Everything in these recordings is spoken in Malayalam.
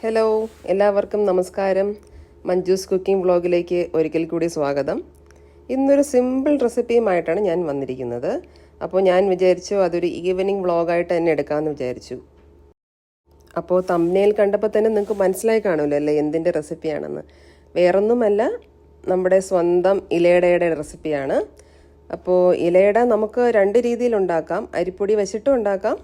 ഹലോ, എല്ലാവർക്കും നമസ്കാരം. മഞ്ജൂസ് കുക്കിംഗ് വ്ളോഗിലേക്ക് ഒരിക്കൽ കൂടി സ്വാഗതം. ഇന്നൊരു സിമ്പിൾ റെസിപ്പിയുമായിട്ടാണ് ഞാൻ വന്നിരിക്കുന്നത്. അപ്പോൾ ഞാൻ വിചാരിച്ചു അതൊരു ഈവനിങ് വ്ളോഗായിട്ട് തന്നെ എടുക്കാമെന്ന് വിചാരിച്ചു. അപ്പോൾ തംബ്നെയിൽ കണ്ടപ്പോൾ തന്നെ നിങ്ങൾക്ക് മനസ്സിലായി കാണുമല്ലോ അല്ലേ എന്തിൻ്റെ റെസിപ്പിയാണെന്ന്. വേറൊന്നുമല്ല, നമ്മുടെ സ്വന്തം ഇലയടയുടെ റെസിപ്പിയാണ്. അപ്പോൾ ഇലയട നമുക്ക് രണ്ട് രീതിയിലുണ്ടാക്കാം. അരിപ്പൊടി വെച്ചിട്ടും ഉണ്ടാക്കാം,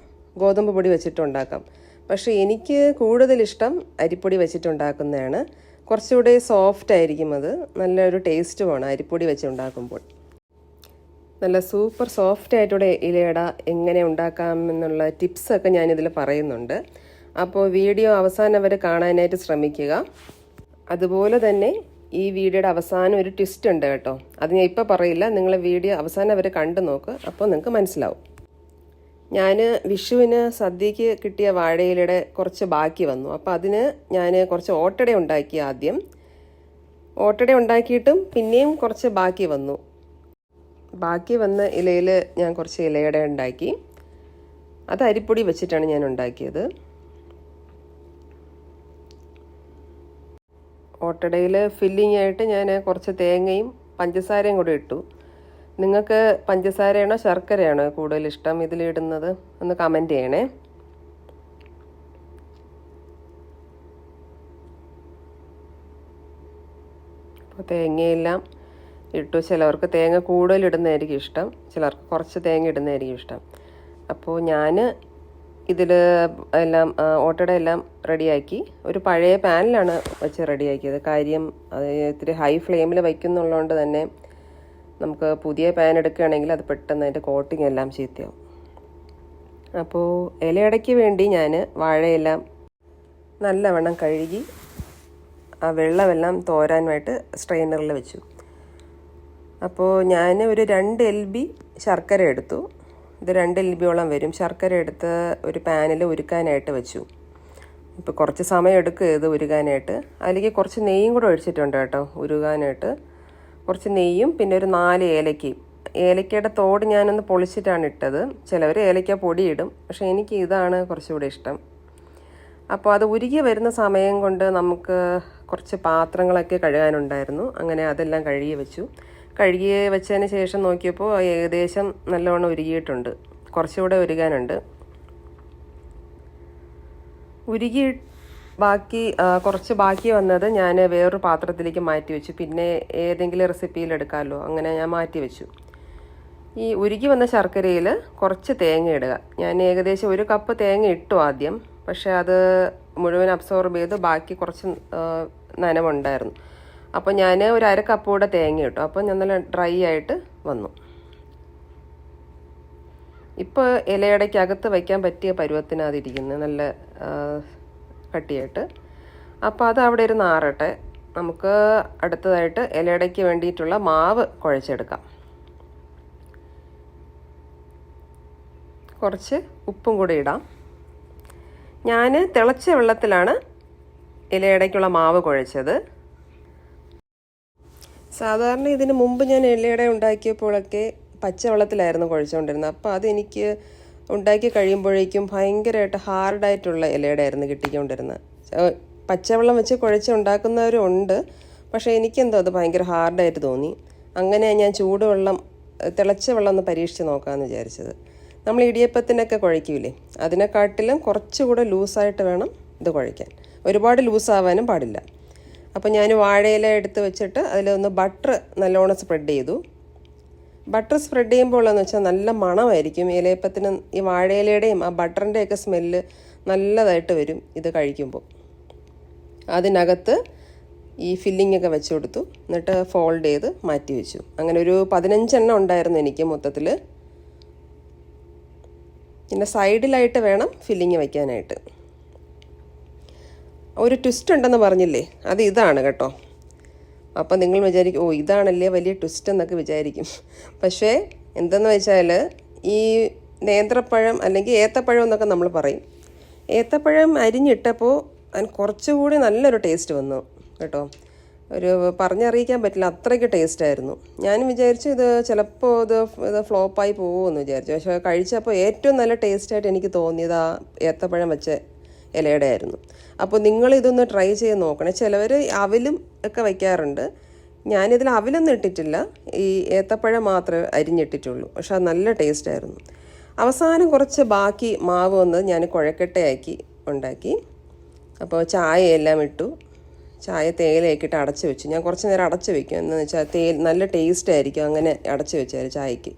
ഗോതമ്പ് പൊടി വെച്ചിട്ടും ഉണ്ടാക്കാം. പക്ഷേ എനിക്ക് കൂടുതലിഷ്ടം അരിപ്പൊടി വെച്ചിട്ടുണ്ടാക്കുന്നതാണ്. കുറച്ചുകൂടെ സോഫ്റ്റ് ആയിരിക്കും, അത് നല്ലൊരു ടേസ്റ്റുമാണ് അരിപ്പൊടി വെച്ചുണ്ടാക്കുമ്പോൾ. നല്ല സൂപ്പർ സോഫ്റ്റ് ആയിട്ടുള്ള ഇലയട എങ്ങനെ ഉണ്ടാക്കാമെന്നുള്ള ടിപ്സൊക്കെ ഞാനിതിൽ പറയുന്നുണ്ട്. അപ്പോൾ വീഡിയോ അവസാനം വരെ കാണാനായിട്ട് ശ്രമിക്കുക. അതുപോലെ തന്നെ ഈ വീഡിയോയുടെ അവസാനം ഒരു ട്വിസ്റ്റ് ഉണ്ട് കേട്ടോ. അത് ഞാൻ ഇപ്പോൾ പറയില്ല, നിങ്ങൾ വീഡിയോ അവസാനം വരെ കണ്ടു നോക്ക്, അപ്പോൾ നിങ്ങൾക്ക് മനസ്സിലാവും. ഞാൻ വിഷുവിന് സദ്യക്ക് കിട്ടിയ വാഴയിലയുടെ കുറച്ച് ബാക്കി വന്നു. അപ്പോൾ അതിന് ഞാൻ കുറച്ച് ഓട്ടട ഉണ്ടാക്കി. ആദ്യം ഓട്ടട ഉണ്ടാക്കിയിട്ടും പിന്നെയും കുറച്ച് ബാക്കി വന്നു. ബാക്കി വന്ന ഇലയിൽ ഞാൻ കുറച്ച് ഇലയട ഉണ്ടാക്കി. അത് അരിപ്പൊടി വെച്ചിട്ടാണ് ഞാൻ ഉണ്ടാക്കിയത്. ഓട്ടടയിൽ ഫില്ലിംഗ് ആയിട്ട് ഞാൻ കുറച്ച് തേങ്ങയും പഞ്ചസാരയും കൂടെ ഇട്ടു. നിങ്ങൾക്ക് പഞ്ചസാരയാണോ ശർക്കരയാണോ കൂടുതൽ ഇഷ്ടം ഇതിലിടുന്നത് ഒന്ന് കമൻറ്റ് ചെയ്യണേ. അപ്പോൾ തേങ്ങയെല്ലാം ഇട്ടു. ചിലവർക്ക് തേങ്ങ കൂടുതലിടുന്നതായിരിക്കും ഇഷ്ടം, ചിലർക്ക് കുറച്ച് തേങ്ങ ഇടുന്നതായിരിക്കും ഇഷ്ടം. അപ്പോൾ ഞാൻ ഇതിൽ എല്ലാം ഓട്ടട എല്ലാം റെഡിയാക്കി. ഒരു പഴയ പാനിലാണ് വെച്ച് റെഡിയാക്കിയത്. കാര്യം അത് ഇത്തിരി ഹൈ ഫ്ലെയിമിൽ വയ്ക്കുന്നുള്ളതുകൊണ്ട് തന്നെ നമുക്ക് പുതിയ പാൻ എടുക്കുകയാണെങ്കിൽ അത് പെട്ടെന്ന് അതിൻ്റെ കോട്ടിങ് എല്ലാം ചീത്തയാവും. അപ്പോൾ ഇലയടയ്ക്ക് വേണ്ടി ഞാൻ വാഴയെല്ലാം നല്ലവണ്ണം കഴുകി ആ വെള്ളമെല്ലാം തോരാനായിട്ട് സ്ട്രെയിനറിൽ വെച്ചു. അപ്പോൾ ഞാൻ ഒരു 2 LB ശർക്കര എടുത്തു. ഇത് 2 LBയോളം വരും. ശർക്കര എടുത്ത് ഒരു പാനിൽ ഉരുക്കാനായിട്ട് വെച്ചു. ഇപ്പോൾ കുറച്ച് സമയം എടുക്കും ഇത് ഉരുകാനായിട്ട്. അതിലേക്ക് കുറച്ച് നെയ്യും കൂടെ ഒഴിച്ചിട്ടുണ്ട് കേട്ടോ ഉരുകാനായിട്ട്. കുറച്ച് നെയ്യും പിന്നെ ഒരു 4 ഏലക്കയും. ഏലക്കയുടെ തോട് ഞാനൊന്ന് പൊളിച്ചിട്ടാണ് ഇട്ടത്. ചിലവർ ഏലക്ക പൊടി ഇടും, പക്ഷേ എനിക്ക് ഇതാണ് കുറച്ചുകൂടി ഇഷ്ടം. അപ്പോൾ അത് ഉരുകി വരുന്ന സമയം കൊണ്ട് നമുക്ക് കുറച്ച് പാത്രങ്ങളൊക്കെ കഴുകാനുണ്ടായിരുന്നു. അങ്ങനെ അതെല്ലാം കഴുകി വെച്ചു. കഴുകി വെച്ചതിന് ശേഷം നോക്കിയപ്പോൾ ഏകദേശം നല്ലവണ്ണം ഉരുകിയിട്ടുണ്ട്. കുറച്ചുകൂടെ ഉരുകാനുണ്ട്. ഉരുകി കുറച്ച് ബാക്കി വന്നത് ഞാൻ വേറൊരു പാത്രത്തിലേക്ക് മാറ്റി വെച്ചു. പിന്നെ ഏതെങ്കിലും റെസിപ്പിയിൽ എടുക്കാമല്ലോ, അങ്ങനെ ഞാൻ മാറ്റി വെച്ചു. ഈ ഉരുകി വന്ന ശർക്കരയിൽ കുറച്ച് തേങ്ങ ഇടുക. ഞാൻ ഏകദേശം 1 കപ്പ് തേങ്ങ ഇട്ടു ആദ്യം, പക്ഷേ അത് മുഴുവൻ അബ്സോർബ് ചെയ്ത് ബാക്കി കുറച്ച് നനവുണ്ടായിരുന്നു. അപ്പോൾ ഞാൻ ഒരു 1/2 കപ്പ് കൂടെ തേങ്ങ ഇട്ടു. അപ്പോൾ ഞാൻ നല്ല ഡ്രൈ ആയിട്ട് വന്നു. ഇപ്പോൾ ഇലയടയ്ക്കകത്ത് വയ്ക്കാൻ പറ്റിയ പരുവത്തിനകത്തിരിക്കുന്നത് നല്ല കട്ടിയായിട്ട്. അപ്പോൾ അത് അവിടെ ഇരുന്ന് ആറട്ടെ. നമുക്ക് അടുത്തതായിട്ട് ഇലയടയ്ക്ക് വേണ്ടിയിട്ടുള്ള മാവ് കുഴച്ചെടുക്കാം. കുറച്ച് ഉപ്പും കൂടി ഇടാം. ഞാൻ തിളച്ച വെള്ളത്തിലാണ് ഇലയടയ്ക്കുള്ള മാവ് കുഴച്ചത്. സാധാരണ ഇതിന് മുമ്പ് ഞാൻ ഇലയട ഉണ്ടാക്കിയപ്പോഴൊക്കെ പച്ചവെള്ളത്തിലായിരുന്നു കുഴച്ചുകൊണ്ടിരുന്നത്. അപ്പോൾ അതെനിക്ക് ഉണ്ടാക്കി കഴിയുമ്പോഴേക്കും ഭയങ്കരമായിട്ട് ഹാർഡായിട്ടുള്ള ഇലയടയായിരുന്നു കിട്ടിക്കൊണ്ടിരുന്നത്. പച്ചവെള്ളം വെച്ച് കുഴച്ച് ഉണ്ടാക്കുന്നവരും ഉണ്ട്, പക്ഷേ എനിക്കെന്തോ അത് ഭയങ്കര ഹാർഡായിട്ട് തോന്നി. അങ്ങനെ ഞാൻ തിളച്ച വെള്ളം ഒന്ന് പരീക്ഷിച്ച് നോക്കാമെന്ന് വിചാരിച്ചത്. നമ്മൾ ഇടിയപ്പത്തിനൊക്കെ കുഴയ്ക്കൂലേ, അതിനെക്കാട്ടിലും കുറച്ചുകൂടെ ലൂസായിട്ട് വേണം ഇത് കുഴയ്ക്കാൻ. ഒരുപാട് ലൂസാവാനും പാടില്ല. അപ്പോൾ ഞാൻ വാഴയില എടുത്ത് വെച്ചിട്ട് അതിലൊന്ന് ബട്ടർ നല്ലോണം സ്പ്രെഡ് ചെയ്തു. ബട്ടർ സ്പ്രെഡ് ചെയ്യുമ്പോൾ എന്ന് വെച്ചാൽ നല്ല മണമായിരിക്കും ഇലയപ്പത്തിന്. ഈ വാഴയിലയുടെയും ആ ബട്ടറിൻ്റെയൊക്കെ സ്മെല്ല് നല്ലതായിട്ട് വരും ഇത് കഴിക്കുമ്പോൾ. അതിനകത്ത് ഈ ഫില്ലിംഗ് ഒക്കെ വെച്ച് കൊടുത്തു. എന്നിട്ട് ഫോൾഡ് ചെയ്ത് മാറ്റി വെച്ചു. അങ്ങനെ ഒരു 15 എണ്ണം ഉണ്ടായിരുന്നു എനിക്ക് മൊത്തത്തിൽ. പിന്നെ സൈഡിലായിട്ട് വേണം ഫില്ലിങ് വയ്ക്കാനായിട്ട്. ഒരു ട്വിസ്റ്റ് ഉണ്ടെന്ന് പറഞ്ഞില്ലേ, അത് ഇതാണ് കേട്ടോ. അപ്പം നിങ്ങൾ വിചാരിക്കും, ഓ ഇതാണല്ലേ വലിയ ട്വിസ്റ്റ് എന്നൊക്കെ വിചാരിക്കും. പക്ഷേ എന്തെന്ന് വെച്ചാൽ ഈ നേന്ത്രപ്പഴം അല്ലെങ്കിൽ ഏത്തപ്പഴം എന്നൊക്കെ നമ്മൾ പറയും. ഏത്തപ്പഴം അരിഞ്ഞിട്ടപ്പോൾ അതിന് കുറച്ചുകൂടി നല്ലൊരു ടേസ്റ്റ് വന്നു കേട്ടോ. ഒരു പറഞ്ഞറിയിക്കാൻ പറ്റില്ല, അത്രയ്ക്ക് ടേസ്റ്റായിരുന്നു. ഞാൻ വിചാരിച്ചു ഇത് ചിലപ്പോൾ ഇത് ഫ്ലോപ്പായി പോകുമെന്ന് വിചാരിച്ചു. പക്ഷേ കഴിച്ചപ്പോൾ ഏറ്റവും നല്ല ടേസ്റ്റായിട്ട് എനിക്ക് തോന്നിയത് ആ ഏത്തപ്പഴം വെച്ച ഇലയുടെ ആയിരുന്നു. അപ്പോൾ നിങ്ങളിതൊന്ന് ട്രൈ ചെയ്ത് നോക്കണേ. ചിലവർ അവിലും ഒക്കെ വയ്ക്കാറുണ്ട്. ഞാനിതിൽ അവിലൊന്നും ഇട്ടിട്ടില്ല, ഈ ഏത്തപ്പഴം മാത്രമേ അരിഞ്ഞിട്ടിട്ടുള്ളൂ. പക്ഷെ അത് നല്ല ടേസ്റ്റായിരുന്നു. അവസാനം കുറച്ച് ബാക്കി മാവ് ഒന്ന് ഞാൻ കുഴക്കട്ടയാക്കി ഉണ്ടാക്കി. അപ്പോൾ ചായയെല്ലാം ഇട്ടു. ചായ തേയിലയൊക്കെ ഇട്ട് അടച്ച് വെച്ചു. ഞാൻ കുറച്ച് നേരം അടച്ച് വെക്കും, എന്ന് വെച്ചാൽ നല്ല ടേസ്റ്റ് ആയിരിക്കും അങ്ങനെ അടച്ച് വെച്ചാൽ ചായക്ക്.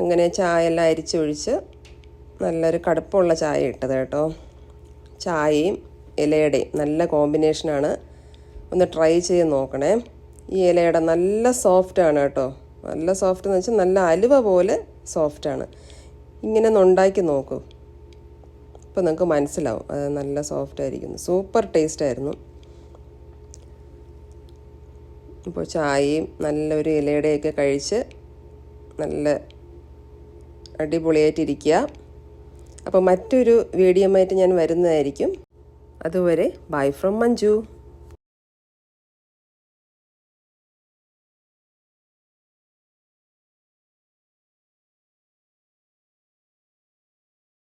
അങ്ങനെ ചായ എല്ലാം അരിച്ചൊഴിച്ച് നല്ലൊരു കടുപ്പമുള്ള ചായ ഇട്ടത് കേട്ടോ. ചായയും ഇലയുടെയും നല്ല കോമ്പിനേഷനാണ്. ഒന്ന് ട്രൈ ചെയ്ത് നോക്കണേ. ഈ ഇലയുടെ നല്ല സോഫ്റ്റാണ് കേട്ടോ. നല്ല സോഫ്റ്റ് എന്ന് വെച്ചാൽ നല്ല അലുവ പോലെ സോഫ്റ്റാണ്. ഇങ്ങനെ ഒന്ന് ഉണ്ടാക്കി നോക്കൂ, അപ്പോൾ നിങ്ങൾക്ക് മനസ്സിലാവും അത് നല്ല സോഫ്റ്റ് ആയിരിക്കുന്നു. സൂപ്പർ ടേസ്റ്റായിരുന്നു. അപ്പോൾ ചായയും നല്ലൊരു ഇലയുടെയൊക്കെ കഴിച്ച് നല്ല അടിപൊളിയായിട്ടിരിക്കുക. അപ്പോൾ മറ്റൊരു വീഡിയോ ആയിട്ട് ഞാൻ വരുന്നതായിരിക്കും. അതുവരെ ബൈ ഫ്രം മഞ്ജു.